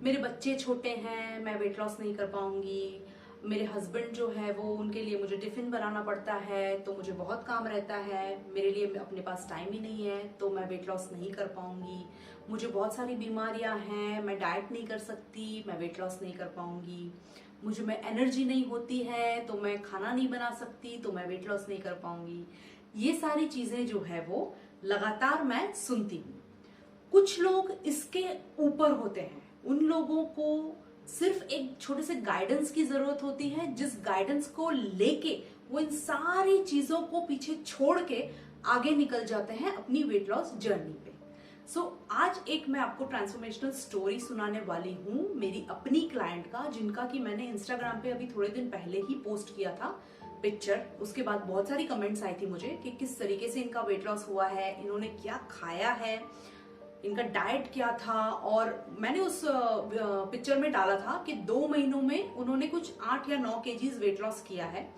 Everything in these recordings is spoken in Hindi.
मेरे बच्चे छोटे हैं, मैं वेट लॉस नहीं कर पाऊंगी, मेरे हस्बैंड जो है वो उनके लिए मुझे टिफिन बनाना पड़ता है तो मुझे बहुत काम रहता है, मेरे लिए अपने पास टाइम ही नहीं है तो मैं वेट लॉस नहीं कर पाऊंगी, मुझे बहुत सारी बीमारियां हैं, मैं डाइट नहीं कर सकती, मैं वेट लॉस नहीं कर पाऊंगी, मुझे में एनर्जी नहीं होती है तो मैं खाना नहीं बना सकती तो मैं वेट लॉस नहीं कर पाऊंगी। ये सारी चीजें जो है वो लगातार मैं सुनती हूँ। कुछ लोग इसके ऊपर होते हैं, उन लोगों को सिर्फ एक छोटे से गाइडेंस की जरूरत होती है, जिस गाइडेंस को लेके वो इन सारी चीजों को पीछे छोड़ के आगे निकल जाते हैं अपनी वेट लॉस जर्नी पे। आज एक मैं आपको ट्रांसफॉर्मेशनल स्टोरी सुनाने वाली हूँ मेरी अपनी क्लाइंट का, जिनका कि मैंने इंस्टाग्राम पे अभी थोड़े दिन पहले ही पोस्ट किया था पिक्चर। उसके बाद बहुत सारी कमेंट्स आई थी मुझे कि किस तरीके से इनका वेट लॉस हुआ है, इन्होंने क्या खाया है, इनका डाइट क्या था। और मैंने उस पिक्चर में डाला था कि 2 महीनों में उन्होंने कुछ 8 या 9 केजीज वेट लॉस किया है।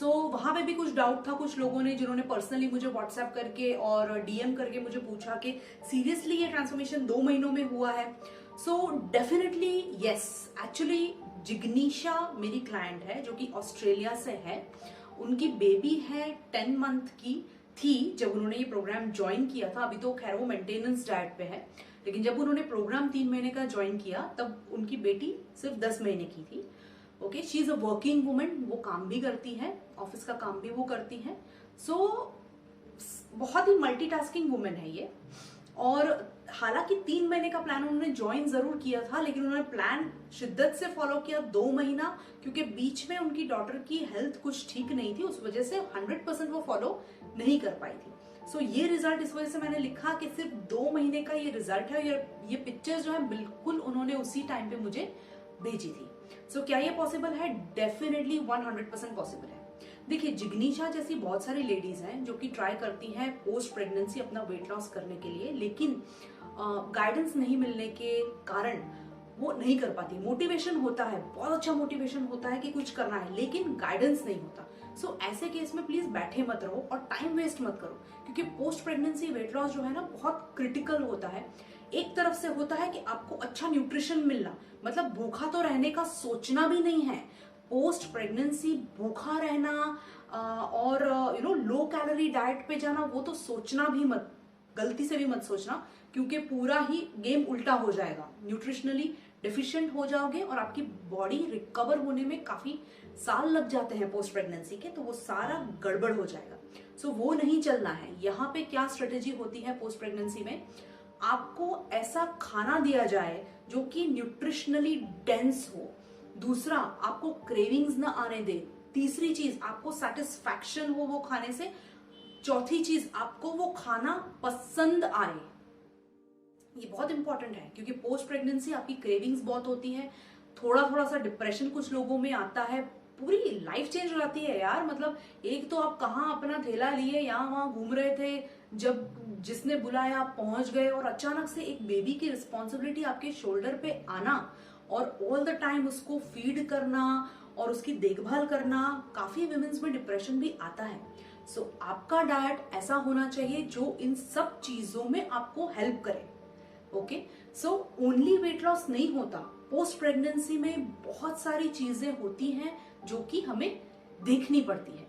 वहां पे भी कुछ डाउट था, कुछ लोगों ने जिन्होंने पर्सनली मुझे व्हाट्सएप करके और डीएम करके मुझे पूछा कि सीरियसली ये ट्रांसफॉर्मेशन 2 महीनों में हुआ है। डेफिनेटली यस, एक्चुअली जिग्नीशा मेरी क्लाइंट है जो कि ऑस्ट्रेलिया से है। उनकी बेबी है 10 मंथ की थी जब उन्होंने ये प्रोग्राम ज्वाइन किया था। अभी तो खैर वो मेंटेनेंस डाइट पे है, लेकिन जब उन्होंने प्रोग्राम 3 महीने का ज्वाइन किया तब उनकी बेटी सिर्फ 10 महीने की थी। Okay, she is a working women, वो काम भी करती है, ऑफिस का काम भी वो करती है। बहुत ही मल्टीटास्किंग वुमेन है ये। और हालांकि 3 महीने का प्लान उन्होंने ज्वाइन जरूर किया था, लेकिन उन्होंने प्लान शिद्दत से फॉलो किया 2 महीना, क्योंकि बीच में उनकी डॉटर की हेल्थ कुछ ठीक नहीं थी, उस वजह से 100% वो फॉलो नहीं कर पाई थी। ये रिजल्ट, इस वजह से मैंने लिखा कि सिर्फ 2 महीने का ये रिजल्ट है। ये पिक्चर जो है बिल्कुल उन्होंने उसी टाइम पे मुझे भेजी थी। क्या ये पॉसिबल है? डेफिनेटली 100% पॉसिबल है। देखिए, जिग्नीशा जैसी बहुत सारी लेडीज हैं जो कि ट्राई करती हैं पोस्ट प्रेगनेंसी अपना वेट लॉस करने के लिए, लेकिन गाइडेंस नहीं मिलने के कारण वो नहीं कर पाती। मोटिवेशन होता है, बहुत अच्छा मोटिवेशन होता है कि कुछ करना है, लेकिन गाइडेंस नहीं होता। ऐसे केस में प्लीज बैठे मत रहो और टाइम वेस्ट मत करो, क्योंकि पोस्ट प्रेगनेंसी वेट लॉस जो है ना बहुत क्रिटिकल होता है। एक तरफ से होता है कि आपको अच्छा न्यूट्रिशन मिलना, मतलब भूखा तो रहने का सोचना भी नहीं है। पोस्ट प्रेगनेंसी भूखा रहना और लो कैलोरी डाइट पे जाना, वो तो सोचना भी मत, गलती से भी मत सोचना, क्योंकि पूरा ही गेम उल्टा हो जाएगा। न्यूट्रिशनली डिफिशिएंट हो जाओगे और आपकी बॉडी रिकवर होने में काफी साल लग जाते हैं पोस्ट प्रेगनेंसी के, तो वो सारा गड़बड़ हो जाएगा। वो नहीं चलना है। यहाँ पे क्या स्ट्रेटेजी होती है पोस्ट प्रेगनेंसी में, आपको ऐसा खाना दिया जाए जो कि न्यूट्रिशनली डेंस हो। दूसरा, आपको क्रेविंग्स ना आने दे। तीसरी चीज, आपको सेटिस्फैक्शन हो वो खाने से। चौथी चीज, आपको वो खाना पसंद आए। ये बहुत इंपॉर्टेंट है, क्योंकि पोस्ट प्रेगनेंसी आपकी क्रेविंग्स बहुत होती है, थोड़ा थोड़ा सा डिप्रेशन कुछ लोगों में आता है, पूरी लाइफ चेंज हो जाती है यार। मतलब एक तो आप कहाँ अपना थैला लिए यहाँ वहां घूम रहे थे, जब जिसने बुलाया आप पहुंच गए, और अचानक से एक बेबी की रिस्पॉन्सिबिलिटी आपके शोल्डर पे आना और ऑल द टाइम उसको फीड करना और उसकी देखभाल करना, काफी विमेन्स में डिप्रेशन भी आता है। आपका डाइट ऐसा होना चाहिए जो इन सब चीजों में आपको हेल्प करे। ओके, ओनली वेट लॉस नहीं होता, पोस्ट प्रेगनेंसी में बहुत सारी चीजें होती हैं जो कि हमें देखनी पड़ती है।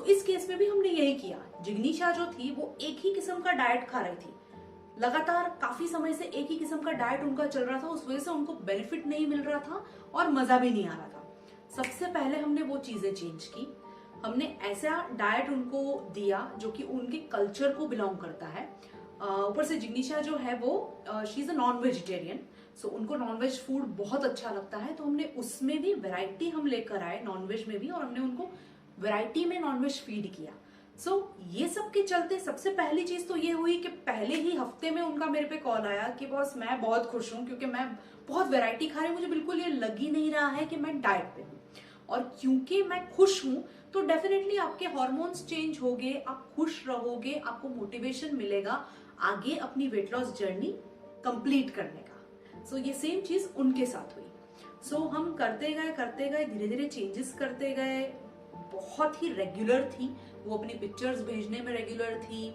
इस केस में भी हमने यही किया। जिग्नीशा जो थी वो एक ही किस्म का डाइट खा रही थी, लगातार काफी समय से एक ही किस्म का डाइट उनका चल रहा था, उस वजह से उनको बेनिफिट नहीं मिल रहा था और मजा भी नहीं आ रहा था। सबसे पहले हमने वो चीजें चेंज की। हमने ऐसा डाइट उनको दिया जो कि उनके कल्चर को बिलोंग करता है। ऊपर से जिग्नीशा जो है वो she is a non vegetarian, उनको नॉनवेज फूड बहुत अच्छा लगता है, तो हमने उसमें भी वैरायटी हम लेकर आए, नॉनवेज में भी, और हमने उनको वैरायटी में नॉनवेज फीड किया। ये सब के चलते सबसे पहली चीज तो ये हुई कि पहले ही हफ्ते में उनका मेरे पे कॉल आया कि बॉस मैं बहुत खुश हूं, क्योंकि मैं बहुत वैरायटी खा रही हूँ, मुझे बिल्कुल ये लग ही नहीं रहा है कि मैं डाइट पे हूँ। और क्योंकि मैं खुश हूं तो डेफिनेटली आपके हार्मोन्स चेंज होंगे, आप खुश रहोगे, आपको मोटिवेशन मिलेगा आगे अपनी वेट लॉस जर्नी कंप्लीट करने का। ये सेम चीज उनके साथ हुई। हम करते गए, धीरे धीरे चेंजेस करते गए। बहुत ही रेगुलर थी वो, अपनी पिक्चर्स भेजने में रेगुलर थी,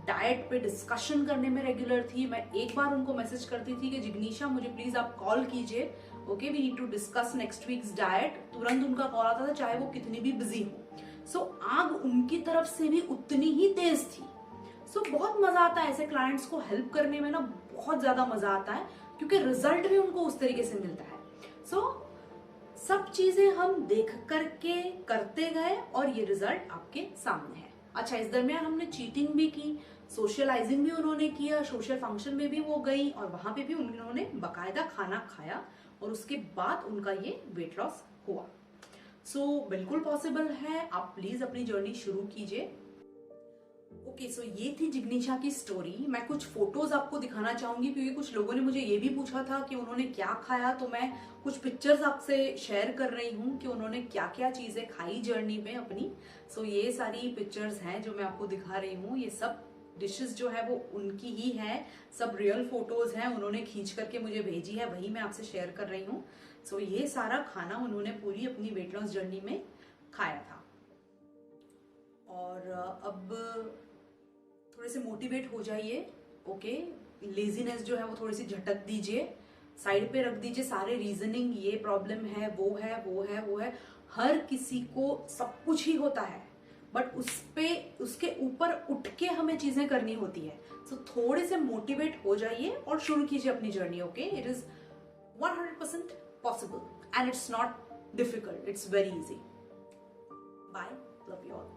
डाइट पे डिस्कशन करने में रेगुलर थी। मैं एक बार उनको मैसेज करती थी कि जिग्नीशा मुझे प्लीज आप कॉल कीजिए, okay we need to discuss next week's diet. तुरंत उनका कॉल आता था चाहे वो कितनी भी बिजी हो। सो आग उनकी तरफ से भी उतनी ही तेज थी। सो बहुत मजा आता है ऐसे क्लाइंट्स को हेल्प करने में ना, बहुत ज्यादा मजा आता है क्योंकि रिजल्ट भी उनको उस तरीके से मिलता है। सो सब चीजें हम देख करके करते गए और ये रिजल्ट आपके सामने है। अच्छा, इस दरमियान हमने चीटिंग भी की, सोशलाइजिंग भी उन्होंने किया, सोशल फंक्शन में भी वो गई और वहां पे भी उन्होंने बकायदा खाना खाया और उसके बाद उनका ये वेट लॉस हुआ। सो बिल्कुल पॉसिबल है, आप प्लीज अपनी जर्नी शुरू कीजिए। ओके, सो ये थी जिग्नीशा की स्टोरी। मैं कुछ फोटोज आपको दिखाना चाहूंगी क्योंकि कुछ लोगों ने मुझे ये भी पूछा था कि उन्होंने क्या खाया, तो मैं कुछ पिक्चर्स आपसे शेयर कर रही हूँ कि उन्होंने क्या क्या चीजें खाई जर्नी में अपनी। सो ये सारी पिक्चर्स हैं जो मैं आपको दिखा रही हूँ। ये सब डिशेस जो है वो उनकी ही है, सब रियल फोटोज हैं, उन्होंने खींच करके मुझे भेजी है, वही मैं आपसे शेयर कर रही हूँ। सो ये सारा खाना उन्होंने पूरी अपनी वेट लॉस जर्नी में खाया था। और अब थोड़े से मोटिवेट हो जाइए, ओके। लेजीनेस जो है वो थोड़ी सी झटक दीजिए, साइड पे रख दीजिए सारे रीजनिंग, ये प्रॉब्लम है, वो है, वो है, वो है। हर किसी को सब कुछ ही होता है, बट उसके ऊपर उठ के हमें चीजें करनी होती है। सो थोड़े से मोटिवेट हो जाइए और शुरू कीजिए अपनी journey, okay. It is 100% possible and it's not difficult, it's very easy. Bye, love you all.